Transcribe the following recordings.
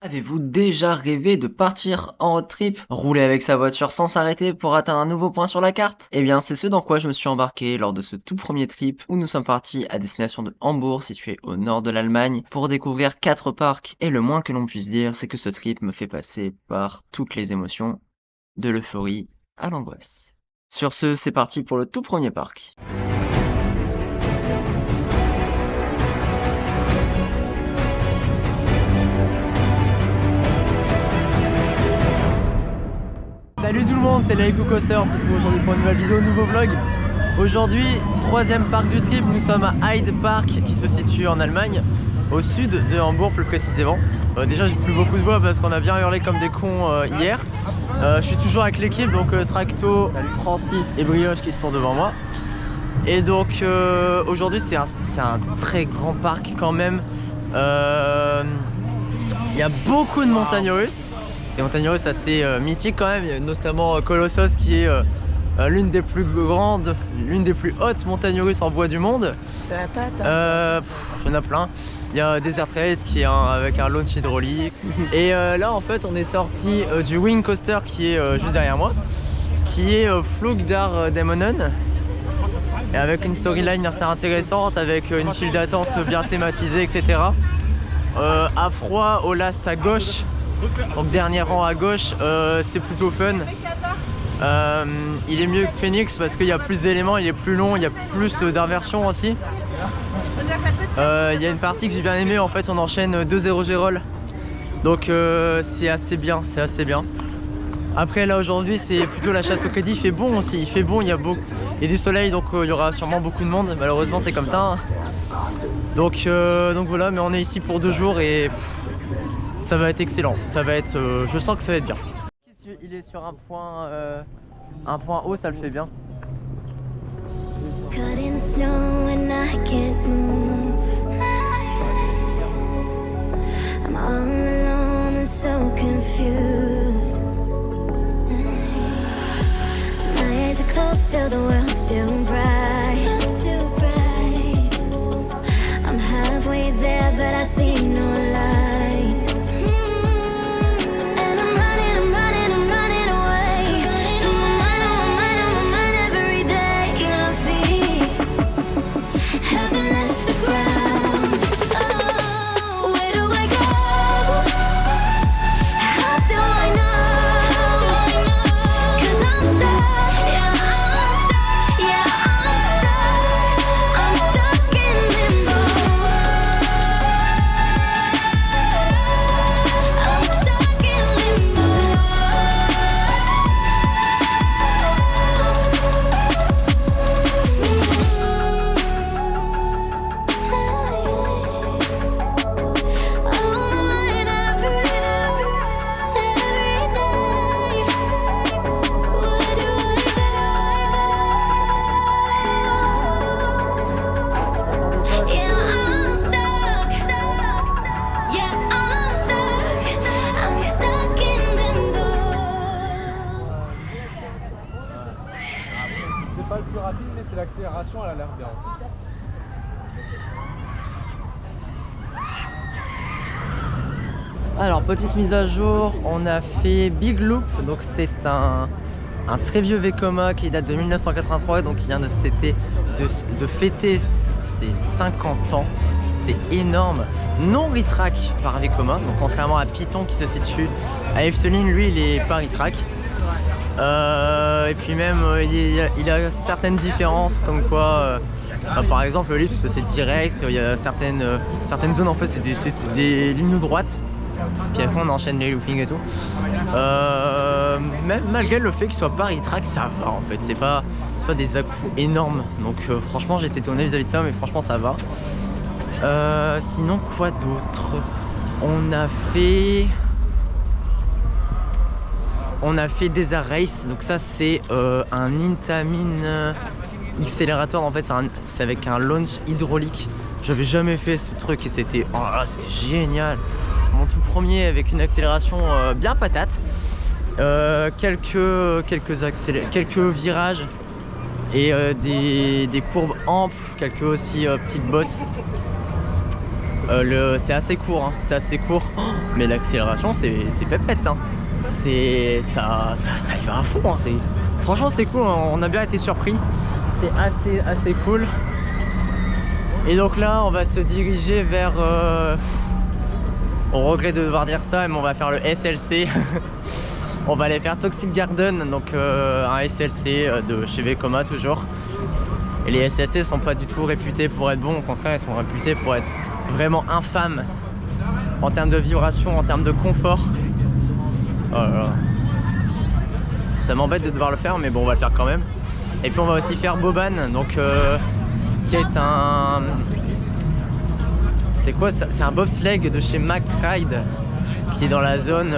Avez-vous déjà rêvé de partir en road trip, rouler avec sa voiture sans s'arrêter pour atteindre un nouveau point sur la carte? Eh bien, c'est ce dans quoi je me suis embarqué lors de ce tout premier trip où nous sommes partis à destination de Hambourg, situé au nord de l'Allemagne, pour découvrir 4 parcs. Et le moins que l'on puisse dire, c'est que ce trip me fait passer par toutes les émotions, de l'euphorie à l'angoisse. Sur ce, c'est parti pour le tout premier parc. Salut tout le monde, c'est Laïko Coaster, on se retrouve aujourd'hui pour une nouvelle vidéo, nouveau vlog. Aujourd'hui, troisième parc du trip, nous sommes à Heide Park qui se situe en Allemagne, au sud de Hambourg plus précisément. Déjà j'ai plus beaucoup de voix parce qu'on a bien hurlé comme des cons hier. Je suis toujours avec l'équipe, donc Tracto, Francis et Brioche qui sont devant moi. Et donc aujourd'hui c'est un très grand parc quand même. Il y a beaucoup de montagnes russes. Des montagnes russes assez mythiques quand même, il y a notamment Colossos qui est l'une des plus grandes, l'une des plus hautes montagnes russes en bois du monde. Il y en a plein. Il y a Desert Race qui est avec un launch hydraulique. Et là en fait on est sorti du Wing Coaster qui est juste derrière moi, qui est Flugdar Demonen. Et avec une storyline assez intéressante, avec une file d'attente bien thématisée, etc. À froid, au last à gauche. Donc dernier rang à gauche, c'est plutôt fun. Il est mieux que Phoenix parce qu'il y a plus d'éléments, il est plus long, il y a plus d'inversions aussi. Il y a une partie que j'ai bien aimée, en fait on enchaîne 2-0 Gérol. Donc c'est assez bien, c'est assez bien. Après là aujourd'hui c'est plutôt la chasse au crédit, il fait bon aussi, il fait bon, il y a du soleil donc il y aura sûrement beaucoup de monde, malheureusement c'est comme ça. Hein. Donc voilà, mais on est ici pour 2 jours et ça va être excellent, ça va être, je sens que ça va être bien. Il est sur un point haut, ça le fait bien. C'est pas le plus rapide, mais c'est l'accélération, elle a l'air bien. Alors petite mise à jour, on a fait Big Loop, donc c'est un très vieux Vekoma qui date de 1983, donc il vient de fêter ses 50 ans, c'est énorme. Non retrack par Vekoma, donc contrairement à Python qui se situe à Efteling, lui il est pas retrack. Et puis même il a certaines différences comme quoi par exemple le lift c'est direct, il y a certaines zones en fait c'est des lignes droites, puis après on enchaîne les loopings et tout. Même malgré le fait qu'il soit pas retrack, ça va en fait, c'est pas des à-coups énormes, donc franchement j'étais étonné vis-à-vis de ça, mais franchement ça va. Sinon quoi d'autre? On a fait Desert Race, donc ça c'est un Intamin accélérateur, en fait c'est avec un launch hydraulique. J'avais jamais fait ce truc et c'était génial. Mon tout premier avec une accélération bien patate, quelques virages et des courbes amples, quelques aussi petites bosses. C'est assez court, hein, c'est assez court. Oh, mais l'accélération c'est pépette, hein. Ça y va à fond, hein. Franchement c'était cool, on a bien été surpris, c'était assez cool. Et donc là on va se diriger vers on regrette de devoir dire ça, mais on va faire le SLC. On va aller faire Toxic Garden, donc un SLC de chez Vekoma toujours. Et les SLC sont pas du tout réputés pour être bons, au contraire ils sont réputés pour être vraiment infâmes en termes de vibration, en termes de confort. Oh là là. Ça m'embête de devoir le faire, mais bon on va le faire quand même. Et puis on va aussi faire Boban, donc qui est un... C'est quoi? C'est un bobsleigh de chez McRide qui est dans la zone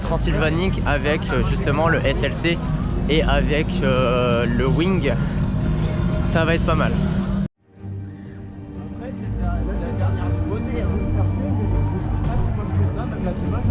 transylvanique avec justement le SLC et avec le Wing. Ça va être pas mal. Après, c'est la dernière beauté à vous faire faire, mais je sais pas si moi je fais ça, même la démarche,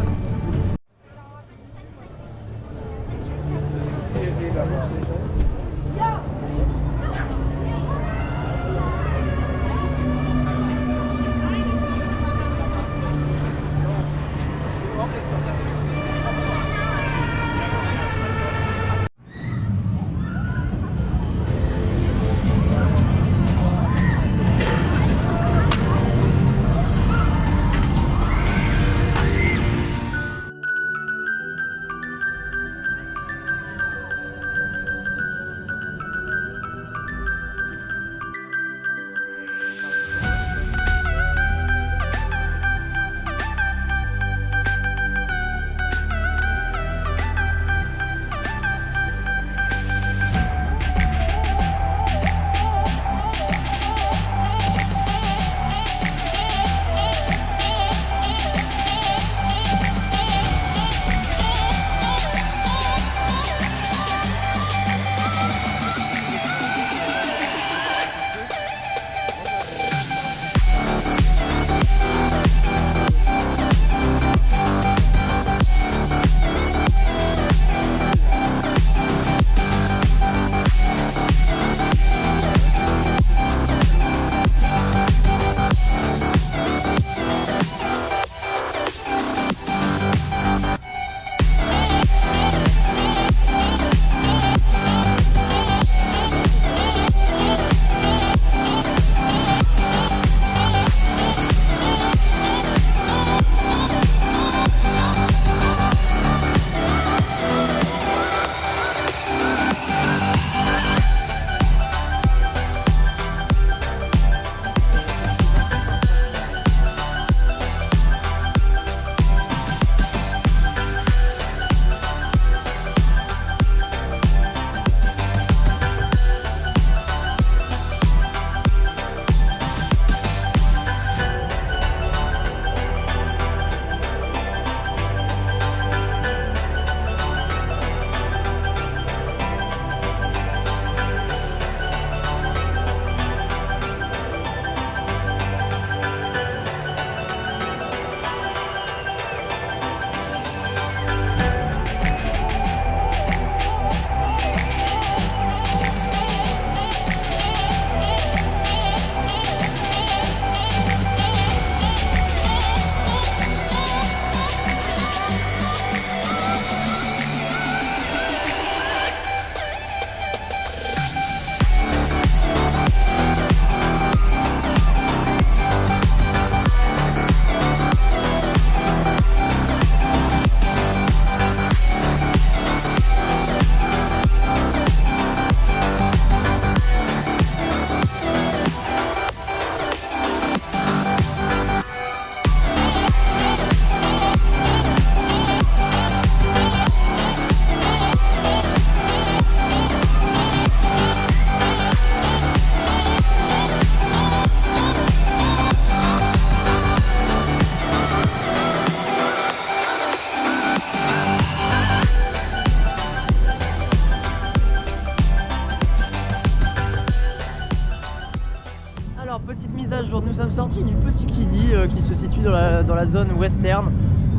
nous sommes sortis du Petit Kiddy qui se situe dans la zone western.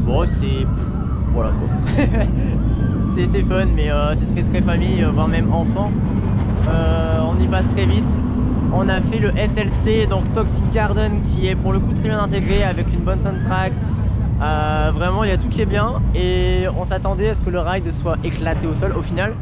Bon, c'est... voilà quoi. c'est fun, mais c'est très famille, voire même enfant. On y passe très vite. On a fait le SLC, donc Toxic Garden, qui est pour le coup très bien intégré avec une bonne soundtrack, Vraiment, il y a tout qui est bien et on s'attendait à ce que le ride soit éclaté au sol. Au final,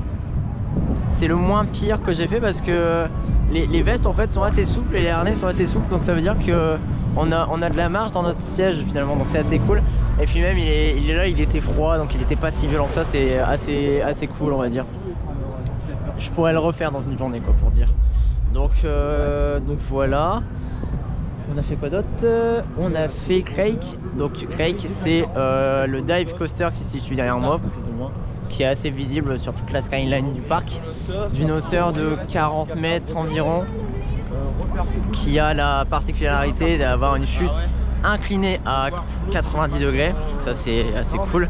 c'est le moins pire que j'ai fait parce que les vestes en fait sont assez souples et les harnais sont assez souples, donc ça veut dire que on a de la marge dans notre siège finalement, donc c'est assez cool. Et puis même il est là, il était froid, donc il était pas si violent que ça, c'était assez cool on va dire. Je pourrais le refaire dans une journée quoi pour dire. Donc voilà. On a fait quoi d'autre? On a fait Crake. Donc Crake c'est le dive coaster qui se situe derrière moi, qui est assez visible sur toute la skyline du parc, d'une hauteur de 40 mètres environ, qui a la particularité d'avoir une chute inclinée à 90 degrés, ça c'est assez cool,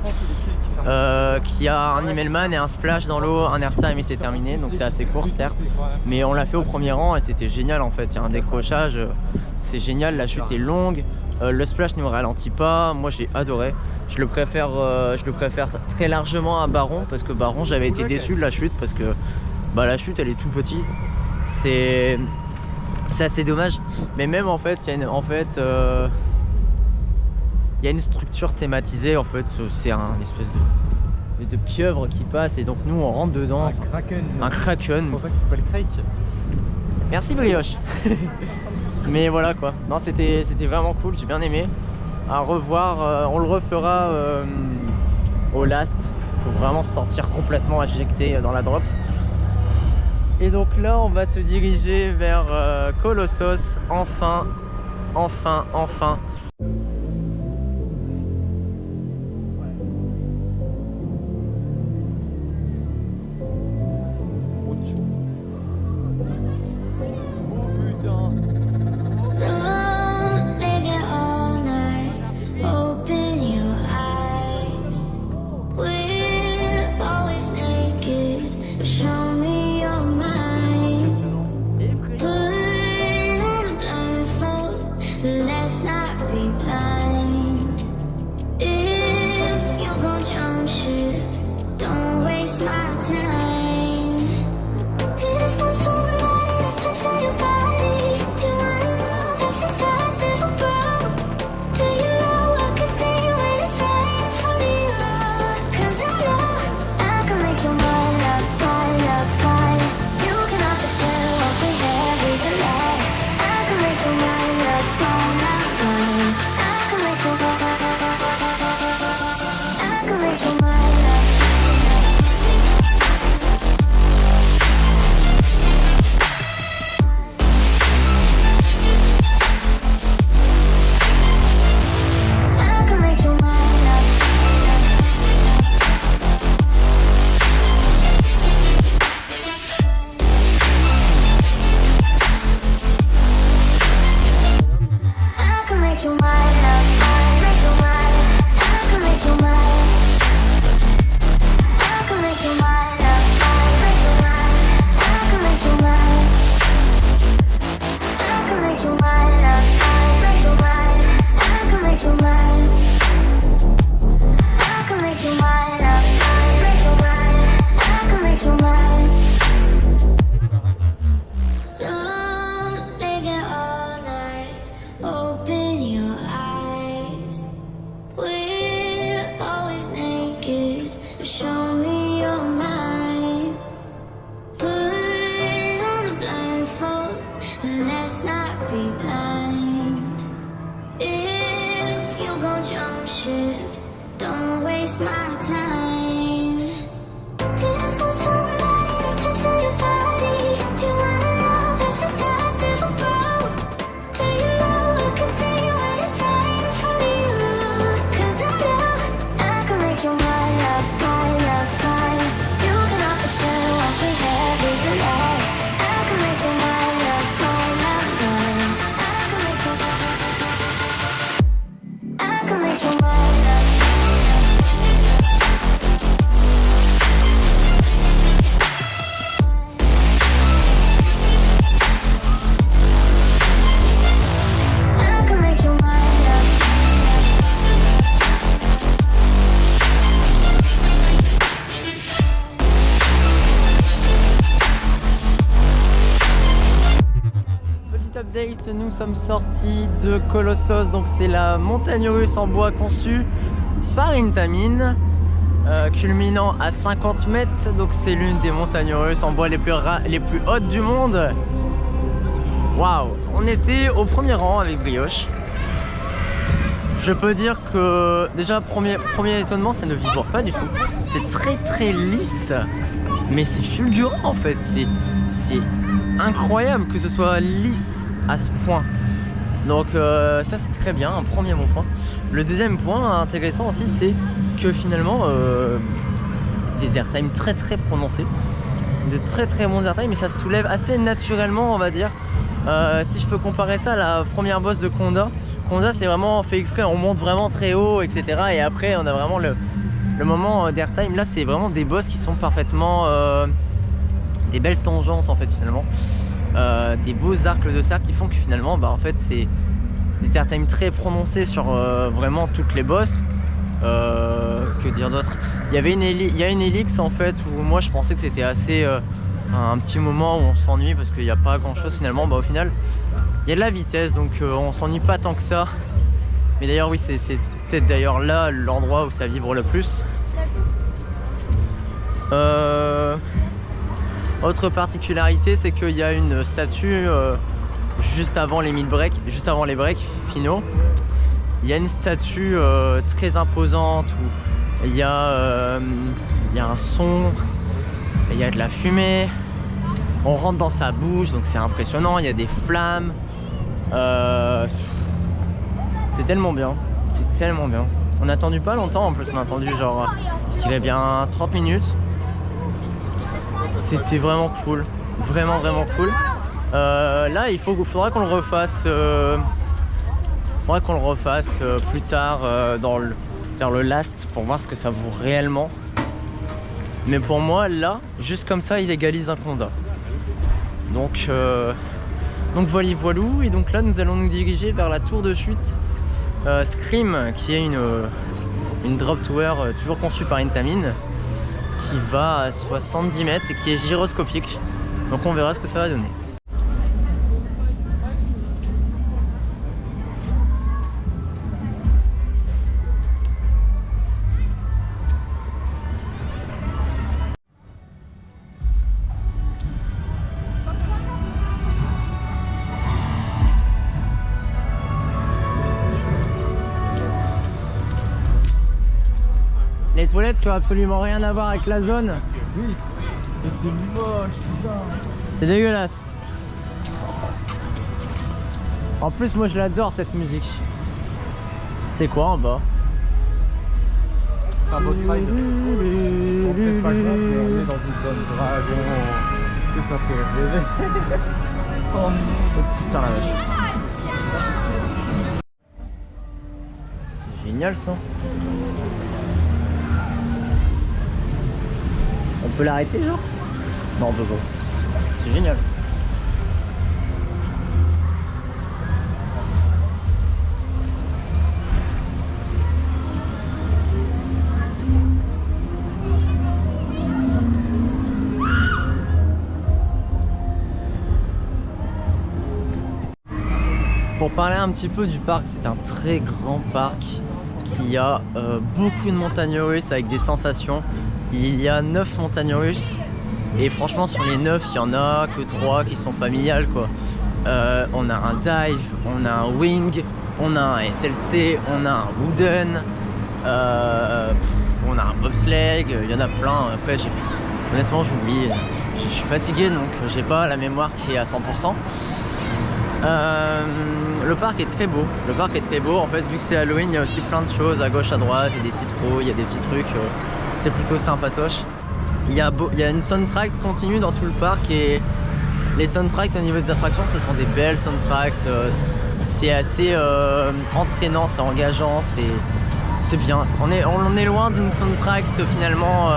qui a un Immelman et un splash dans l'eau, un airtime et c'est terminé, donc c'est assez court certes, mais on l'a fait au premier rang et c'était génial en fait, il y a un décrochage, c'est génial, la chute est longue. Le splash ne me ralentit pas, moi j'ai adoré. Je le préfère très largement à Baron parce que Baron j'avais été déçu de la chute parce que la chute elle est tout petite. C'est assez dommage. Mais même en fait il y a une structure thématisée en fait. C'est un espèce de pieuvre qui passe et donc nous on rentre dedans. Un kraken. C'est pour ça que ça s'appelle Crake. Merci Brioche. Mais voilà quoi, non c'était vraiment cool, j'ai bien aimé. À revoir, on le refera au last pour vraiment se sentir complètement éjecté dans la drop. Et donc là on va se diriger vers Colossos, enfin. suite, nous sommes sortis de Colossos, donc c'est la montagne russe en bois conçue par Intamin, culminant à 50 mètres, donc c'est l'une des montagnes russes en bois les plus hautes du monde. Waouh, on était au premier rang avec brioche. Je peux dire que déjà premier étonnement, ça ne vibre pas du tout. C'est très lisse, mais c'est fulgurant en fait. C'est incroyable que ce soit lisse à ce point. Donc ça c'est très bien, un premier bon point. Le deuxième point intéressant aussi, c'est que finalement des airtime très prononcés, de très bons airtime, mais ça se soulève assez naturellement, on va dire. Si je peux comparer ça à la première boss de Conda, c'est vraiment fait exprès, on monte vraiment très haut, etc. Et après on a vraiment le moment d'airtime. Là c'est vraiment des boss qui sont parfaitement des belles tangentes en fait finalement, des beaux arcs de cercle qui font que finalement en fait c'est des airtime très prononcés sur vraiment toutes les boss. Que dire d'autre? Il y a une Helix en fait où moi je pensais que c'était assez un petit moment où on s'ennuie parce qu'il n'y a pas grand chose finalement. Au final il y a de la vitesse, donc on s'ennuie pas tant que ça. Mais d'ailleurs oui, c'est peut-être d'ailleurs là l'endroit où ça vibre le plus. Autre particularité, c'est qu'il y a une statue juste avant les mid-break, juste avant les breaks finaux. Il y a une statue très imposante où il y a un son, il y a de la fumée, on rentre dans sa bouche, donc c'est impressionnant, il y a des flammes. C'est tellement bien, On a attendu pas longtemps en plus, on a attendu genre, je dirais bien 30 minutes. C'était vraiment cool, vraiment cool. Là il faudra qu'on le refasse. Plus tard vers le last pour voir ce que ça vaut réellement. Mais pour moi là, juste comme ça, il égalise un Conda. Donc voilou. Et donc là nous allons nous diriger vers la tour de chute Scream, qui est une drop tower toujours conçue par Intamin, qui va à 70 mètres et qui est gyroscopique. Donc on verra ce que ça va donner. Les toilettes qui ont absolument rien à voir avec la zone. Oui, c'est moche, putain. C'est dégueulasse. En plus, moi je l'adore cette musique. C'est quoi en bas? C'est un beau trail. En fait, pas grave, mais on est dans une zone dragon. Est-ce que ça fait rêver? Oh non, putain la vache. C'est génial ça. On peut l'arrêter genre? Non, on peut pas. C'est génial. Pour parler un petit peu du parc, c'est un très grand parc qui a beaucoup de montagnes russes avec des sensations. Il y a 9 montagnes russes et franchement sur les 9 il y en a que 3 qui sont familiales quoi. On a un dive, on a un wing, on a un SLC, on a un wooden, on a un bobsleigh, il y en a plein. Après honnêtement j'oublie, je suis fatigué donc j'ai pas la mémoire qui est à 100%. Le parc est très beau, en fait vu que c'est Halloween il y a aussi plein de choses à gauche à droite, il y a des citrouilles, il y a des petits trucs. C'est plutôt sympatoche. Il y a une soundtrack continue dans tout le parc et les soundtracks au niveau des attractions ce sont des belles soundtracks. C'est assez entraînant, c'est engageant, c'est bien. On est loin d'une soundtrack finalement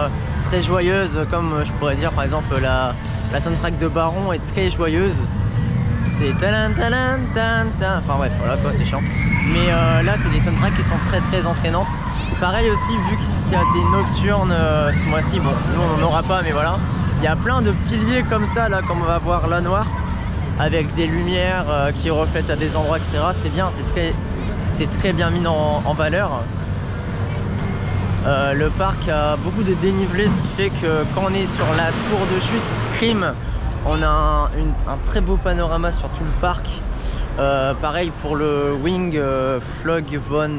très joyeuse comme je pourrais dire par exemple la soundtrack de Baron est très joyeuse. C'est talan talan tan tan. Enfin bref voilà quoi, c'est chiant. Mais là c'est des soundtracks qui sont très entraînantes. Pareil aussi vu qu'il y a des nocturnes ce mois-ci, bon nous on n'en aura pas mais voilà. Il y a plein de piliers comme ça là comme on va voir là noir. avec des lumières qui reflètent à des endroits, etc. C'est bien, c'est très bien mis en valeur. Le parc a beaucoup de dénivelé, ce qui fait que quand on est sur la tour de chute Scream, on a un très beau panorama sur tout le parc. Pareil pour le Wing Flog von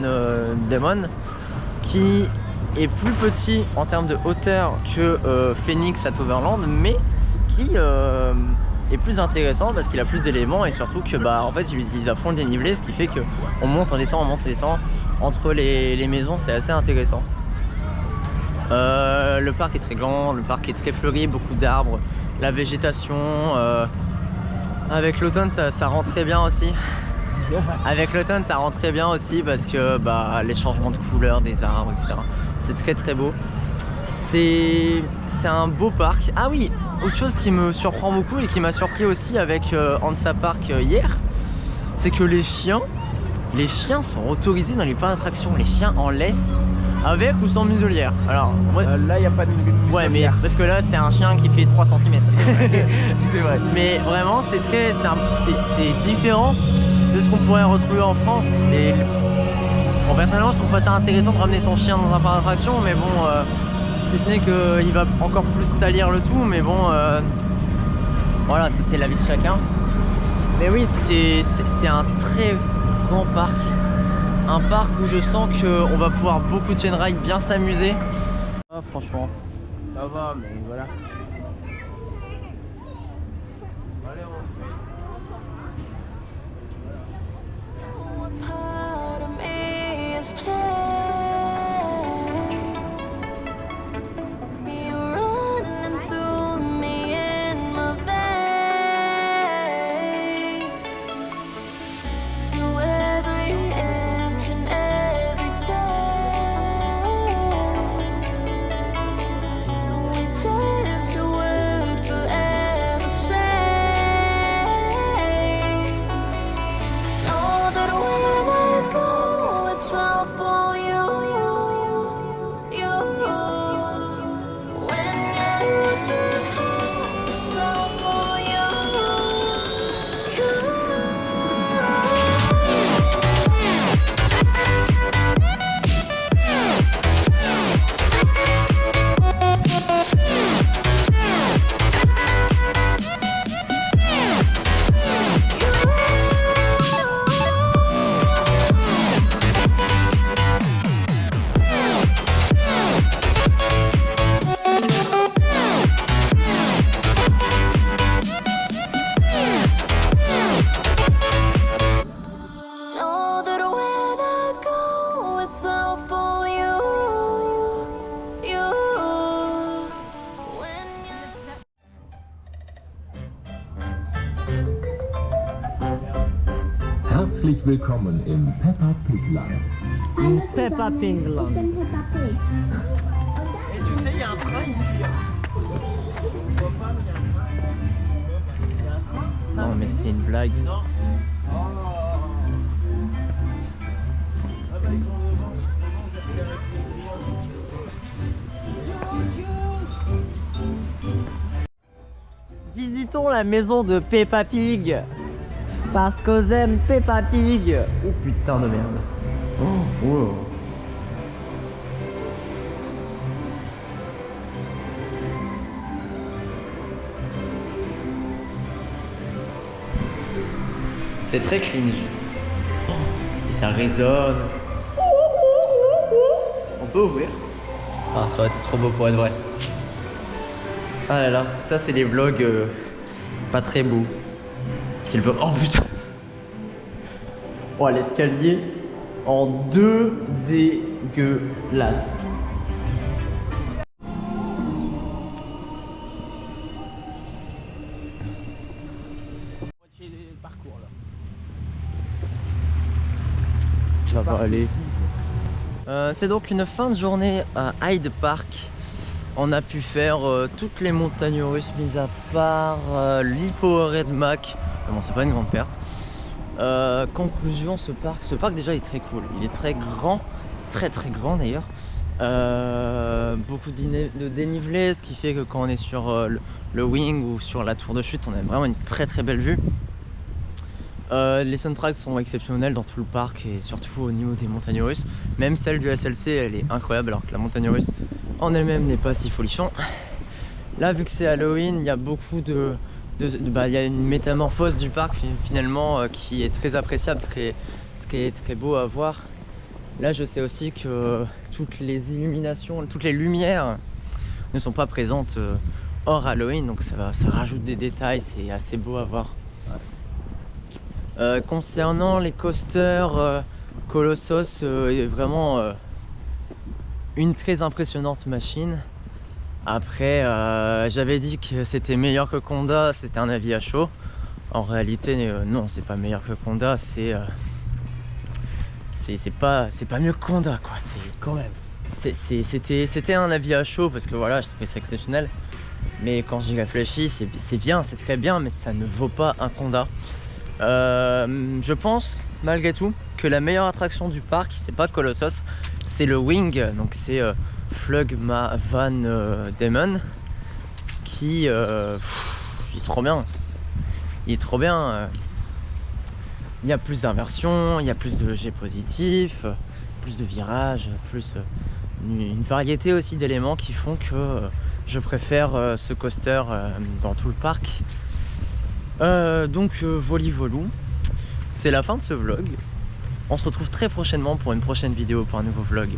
Demon, qui est plus petit en termes de hauteur que Phoenix at Overland, mais qui est plus intéressant parce qu'il a plus d'éléments et surtout que en fait il utilise à fond le dénivelé, ce qui fait que on monte, on descend, on monte, on descend entre les maisons. C'est assez intéressant. Le parc est très grand, le parc est très fleuri, beaucoup d'arbres, la végétation. Avec l'automne ça rend très bien aussi. Avec l'automne ça rend très bien aussi parce que les changements de couleurs des arbres, etc. C'est très très beau. C'est un beau parc. Ah oui, autre chose qui me surprend beaucoup et qui m'a surpris aussi avec Hansa Park hier, c'est que les chiens sont autorisés dans les parcs d'attractions. Les chiens en laisse avec ou sans muselière. Alors moi, là il n'y a pas de muselière. Ouais, mais parce que là c'est un chien qui fait 3 cm. C'est vrai. Mais vraiment c'est différent de ce qu'on pourrait retrouver en France. Et bon, personnellement je trouve pas ça intéressant de ramener son chien dans un parc d'attraction, mais bon, si ce n'est qu'il va encore plus salir le tout, mais bon, voilà, c'est l'avis de chacun. Mais oui, c'est un très grand parc. Un parc où je sens qu'on va pouvoir beaucoup de chain ride, bien s'amuser. Ah, franchement, Ça va, mais voilà. Part of me is changed. You're running through me in my veins. To every inch and every day. We just a word forever say. Know that when I go, it's all for you. When you're losing hope, it's all for you. Know that when I go, it's all for you. When you're Herzlich willkommen im Peppa Pig Land. Peppa Pig Land. Et tu sais, il y a un train ici. Non mais c'est une blague. Visitons la maison de Peppa Pig. Parce que j'aime Peppa Pig. Oh putain de merde. Oh, wow. C'est très cringe. Oh, et ça résonne. On peut ouvrir. Ah, ça aurait été trop beau pour être vrai. Ah là là, ça c'est les vlogs pas très beaux. C'est le vlog. Oh putain. Oh, l'escalier en 2 dégueulasse. Ça va aller. C'est donc une fin de journée à Hyde Park. On a pu faire toutes les montagnes russes mis à part l'Hippo Red Mac. Bon, c'est pas une grande perte. Conclusion, ce parc déjà est très cool. Il est très grand, très grand d'ailleurs. Beaucoup de dénivelé, ce qui fait que quand on est sur le wing ou sur la tour de chute, on a vraiment une très belle vue. Les soundtracks sont exceptionnels dans tout le parc et surtout au niveau des montagnes russes. Même celle du SLC, elle est incroyable alors que la montagne russe en elle-même n'est pas si folichon. Là, vu que c'est Halloween, il y a beaucoup il y a une métamorphose du parc finalement qui est très appréciable, très beau à voir. Là, je sais aussi que toutes les illuminations, toutes les lumières ne sont pas présentes hors Halloween, donc ça rajoute des détails, c'est assez beau à voir. Concernant les coasters, Colossus est vraiment une très impressionnante machine. Après, j'avais dit que c'était meilleur que Conda, c'était un avis à chaud. En réalité, non, c'est pas meilleur que Conda, c'est pas mieux que Conda, quoi. C'est quand même. C'était un avis à chaud parce que voilà, je trouvais ça exceptionnel. Mais quand j'y réfléchis, c'est bien, c'est très bien, mais ça ne vaut pas un Conda. Je pense malgré tout que la meilleure attraction du parc, c'est pas Colossus, c'est le Wing, donc c'est Flugma Van Demon, qui il est trop bien. Il est trop bien. Il y a plus d'inversions, il y a plus de G positifs, plus de virages, plus une variété aussi d'éléments qui font que je préfère ce coaster dans tout le parc. Donc voli-volou, c'est la fin de ce vlog. On se retrouve très prochainement pour une prochaine vidéo, pour un nouveau vlog.